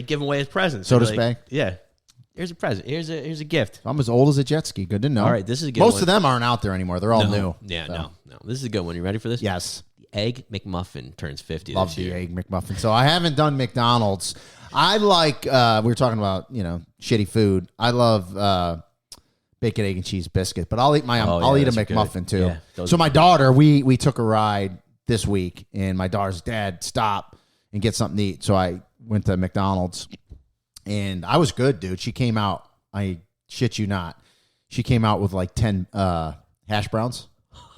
give them away as presents. Soda bag? Yeah. Here's a present. Here's a gift. I'm as old as a jet ski. Good to know. All right, this is a good Most one. of them aren't out there anymore. They're all new. Yeah, so. no. This is a good one. You ready for this? Yes. The Egg McMuffin turns 50 Love this year. the Egg McMuffin. So I haven't done McDonald's. I like, we were talking about, shitty food. I love bacon, egg, and cheese biscuit, but I'll eat I'll eat a McMuffin too. Yeah, so my daughter, we took a ride this week, and my daughter's dad stopped and get something to eat. So I went to McDonald's, and I was good, dude. She came out, I shit you not, she came out with like 10 hash browns.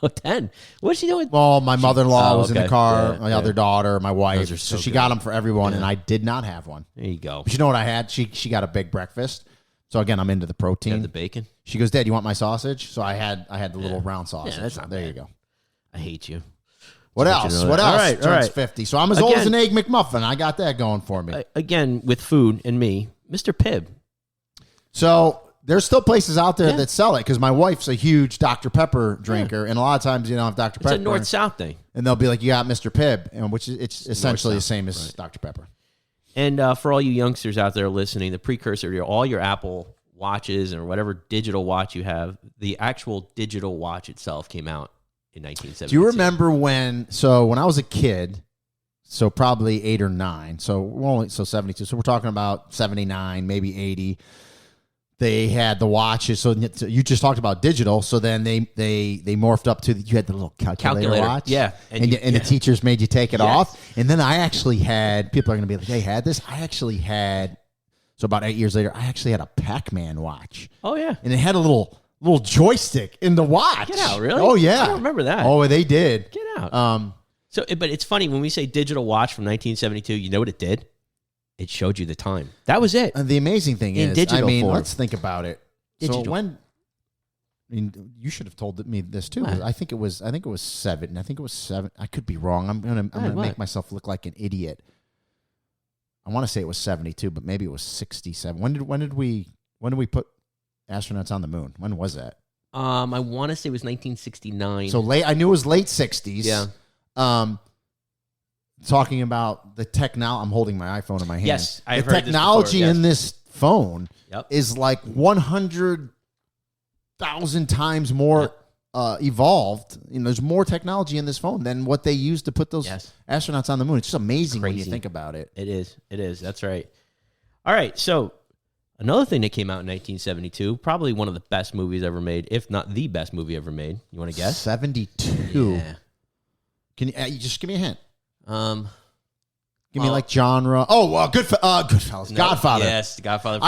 Oh, 10? What's she doing? Well, my mother-in-law was in the car, yeah, my other daughter, my wife. So she good. got them for everyone, and I did not have one. There you go. But you know what I had? She got a big breakfast. So again, I'm into the protein. You have the bacon? She goes, Dad, you want my sausage? So I had the little round sausage. Yeah, that's not there bad. you go. I hate you. What else? What else? All right, turns 50. So I'm as old as an Egg McMuffin. I got that going for me. Again, with food and me, Mr. Pibb. So there's still places out there that sell it, because my wife's a huge Dr. Pepper drinker, and a lot of times have Dr. Pepper. It's a North-South thing. And they'll be like, you got Mr. Pibb, and which is it's essentially the same as Dr. Pepper. And for all you youngsters out there listening, the precursor to all your Apple watches or whatever digital watch you have, the actual digital watch itself came out in 1972. Do you remember when I was a kid, so probably 8 or 9, so 72, so we're talking about 79, maybe 80, they had the watches, so you just talked about digital, so then they morphed up to, you had the little calculator watch. Yeah. And the teachers made you take it off. And then I actually had, people are going to be like, they had this? I actually had, so about 8 years later, I actually had a Pac-Man watch. Oh, yeah. And it had a little joystick in the watch. Get out, really? Oh, yeah. I don't remember that. Oh, they did. Get out. But it's funny, when we say digital watch from 1972, you know what it did? It showed you the time. That was it. And the amazing thing is, digital form. let's think about it. Digital. So you should have told me this too. What? I think it was 7. I think it was 7. I could be wrong. I'm gonna make myself look like an idiot. I want to say it was 72, but maybe it was 67. When did we put astronauts on the moon? When was that? I want to say it was 1969. So late. I knew it was late 60s. Yeah. Talking about the technology. I'm holding my iPhone in my hand. Yes, I've the heard technology this before, yes. in this phone Yep. is like 100,000 times more evolved. There's more technology in this phone than what they used to put those astronauts on the moon. It's just amazing when you think about it. It is. That's right. All right. So another thing that came out in 1972, probably one of the best movies ever made, if not the best movie ever made. You want to guess? 72. Yeah. Can you just give me a hint? Give Well, me like genre. Oh, Goodfellas. No, Godfather. Yes, Godfather.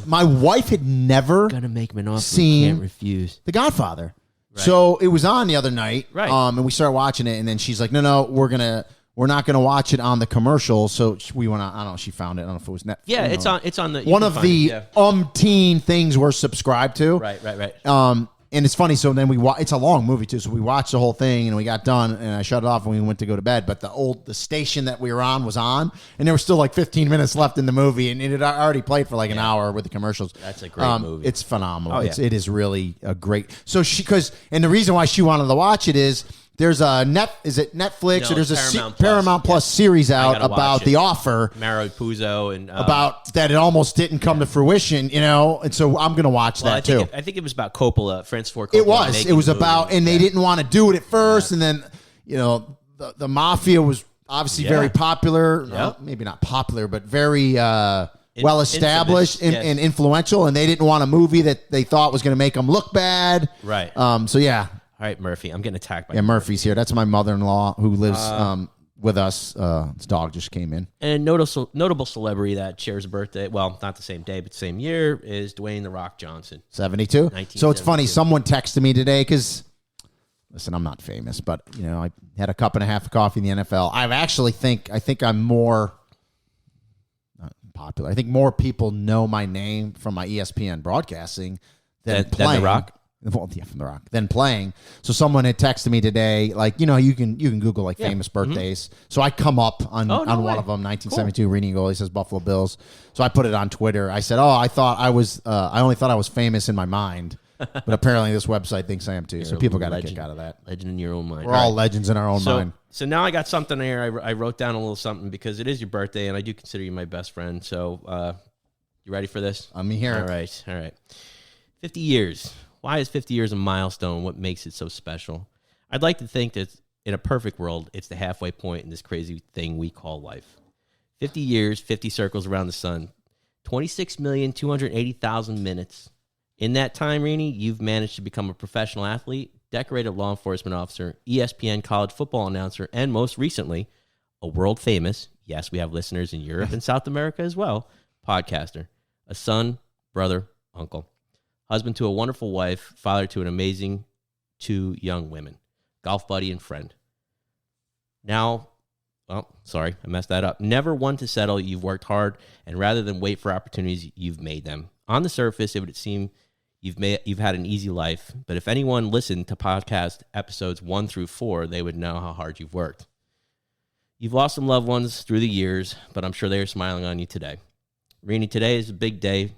My wife had never Gonna make me an offer seen can't refuse. The Godfather. Right. So it was on the other night. Right. And we started watching it, and then she's like, no, we're not gonna watch it on the commercial. So we went on. I don't know. She found it. I don't know if it was Netflix. Yeah, it's on the one of the umpteen things we're subscribed to. Right. And it's funny. So then it's a long movie too. So we watched the whole thing and we got done and I shut it off and we went to go to bed. But the station that we were on was on, and there was still like 15 minutes left in the movie, and it had already played for like an hour with the commercials. That's a great movie. It's phenomenal. Oh, yeah. It is really a great. So and the reason why she wanted to watch it is, there's a is it Netflix, No, or there's a Paramount Paramount Plus series out about The Offer. Mario Puzo and About that, it almost didn't come to fruition, and so I'm gonna watch that too. I think it was about Coppola, Francis Ford Coppola. It was about, and they didn't want to do it at first, and then the mafia was obviously very popular. Yep. Maybe not popular, but very well established infamous, and influential, and they didn't want a movie that they thought was going to make them look bad. Right. So yeah. All right, Murphy. I'm getting attacked by Murphy's here. That's my mother-in-law who lives with us. His dog just came in. And notable celebrity that shares a birthday, well, not the same day, but the same year, is Dwayne "The Rock" Johnson. 72. So it's funny. Someone texted me today because, listen, I'm not famous, but I had a cup and a half of coffee in the NFL. I think I'm more popular. I think more people know my name from my ESPN broadcasting than playing. Than The Rock? Well, yeah, from The Rock. Then playing. So someone had texted me today, like, you can Google like famous birthdays. So I come up on one of them, 1972, Rene goal. He says Buffalo Bills. So I put it on Twitter. I said, I only thought I was famous in my mind. But apparently this website thinks I am too. So people got a kick out of that. Legend in your own mind. We're all legends in our own mind. So now I got something here. I wrote down a little something because it is your birthday, and I do consider you my best friend. So you ready for this? I'm here. All right. 50 years. Why is 50 years a milestone? What makes it so special? I'd like to think that in a perfect world, it's the halfway point in this crazy thing we call life. 50 years, 50 circles around the sun, 26,280,000 minutes. In that time, Rene, you've managed to become a professional athlete, decorated law enforcement officer, ESPN college football announcer, and most recently, a world famous, yes, we have listeners in Europe and South America as well, podcaster, a son, brother, uncle, husband to a wonderful wife, father to an amazing 2 young women, golf buddy and friend. Now, well, sorry, I messed that up. Never one to settle. You've worked hard, and rather than wait for opportunities, you've made them. On the surface, it would seem you've had an easy life, but if anyone listened to podcast episodes 1 through 4, they would know how hard you've worked. You've lost some loved ones through the years, but I'm sure they are smiling on you today. Rene, today is a big day,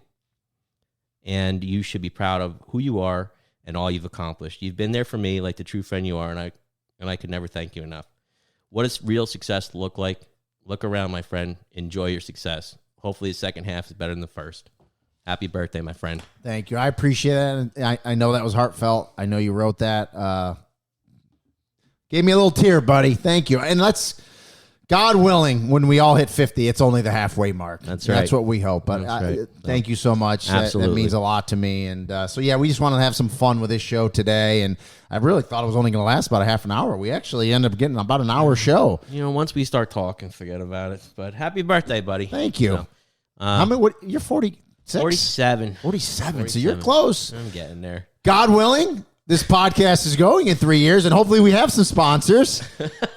and you should be proud of who you are and all you've accomplished. You've been there for me like the true friend you are, and I could never thank you enough. What does real success look like? Look around, my friend. Enjoy your success. Hopefully the second half is better than the first. Happy birthday, my friend. Thank you. I appreciate that. I know that was heartfelt. I know you wrote that. Gave me a little tear, buddy. Thank you. And God willing, when we all hit 50, it's only the halfway mark. That's right. That's what we hope. But thank you so much. Absolutely. That means a lot to me. And so, yeah, we just want to have some fun with this show today. And I really thought it was only going to last about a half an hour. We actually ended up getting about an hour show. Once we start talking, forget about it. But happy birthday, buddy. Thank you. You're 46? 47. 47. So you're close. I'm getting there. God willing, this podcast is going in 3 years, and hopefully we have some sponsors,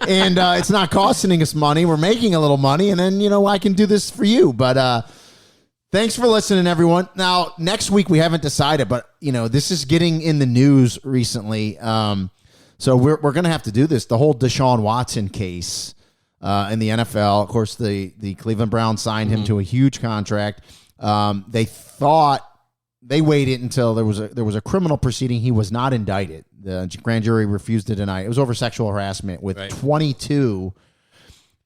and it's not costing us money. We're making a little money, and then, I can do this for you. But thanks for listening, everyone. Now, next week we haven't decided, but, this is getting in the news recently. So we're going to have to do this. The whole Deshaun Watson case in the NFL. Of course, the Cleveland Browns signed him to a huge contract. They waited until there was a criminal proceeding. He was not indicted. The grand jury refused to deny it. It was over sexual harassment with 22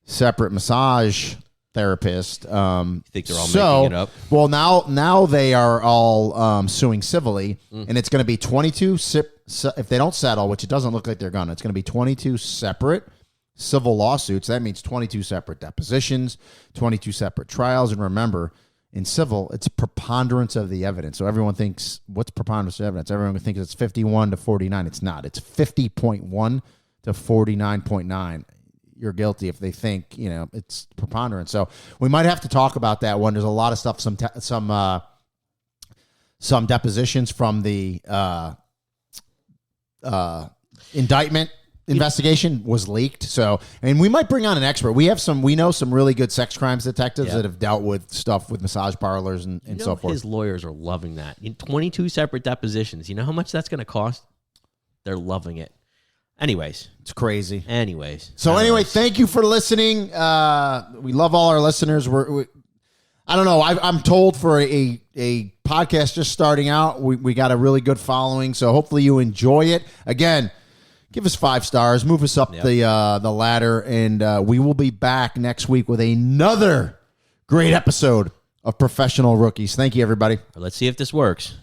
separate massage therapists. You think they're all making it up? Well, now they are all suing civilly, and it's going to be 22 if they don't settle, which it doesn't look like they're going to. It's going to be 22 separate civil lawsuits. That means 22 separate depositions, 22 separate trials, and remember, in civil, it's preponderance of the evidence. So everyone thinks, what's preponderance of evidence? Everyone thinks it's 51 to 49. It's not. It's 50.1 to 49.9. You're guilty if they think, it's preponderance. So we might have to talk about that one. There's a lot of stuff, some depositions from the indictment. Investigation was leaked, so we might bring on an expert. We know some really good sex crimes detectives that have dealt with stuff with massage parlors and so forth. His lawyers are loving that. 22 separate depositions. You know how much that's going to cost? They're loving it. Anyways, it's crazy. Anyway, thank you for listening. We love all our listeners. I don't know. I'm told for a podcast just starting out, we got a really good following. So hopefully you enjoy it. Again, give us 5 stars, move us up the ladder, and we will be back next week with another great episode of Professional Rookies. Thank you, everybody. Let's see if this works.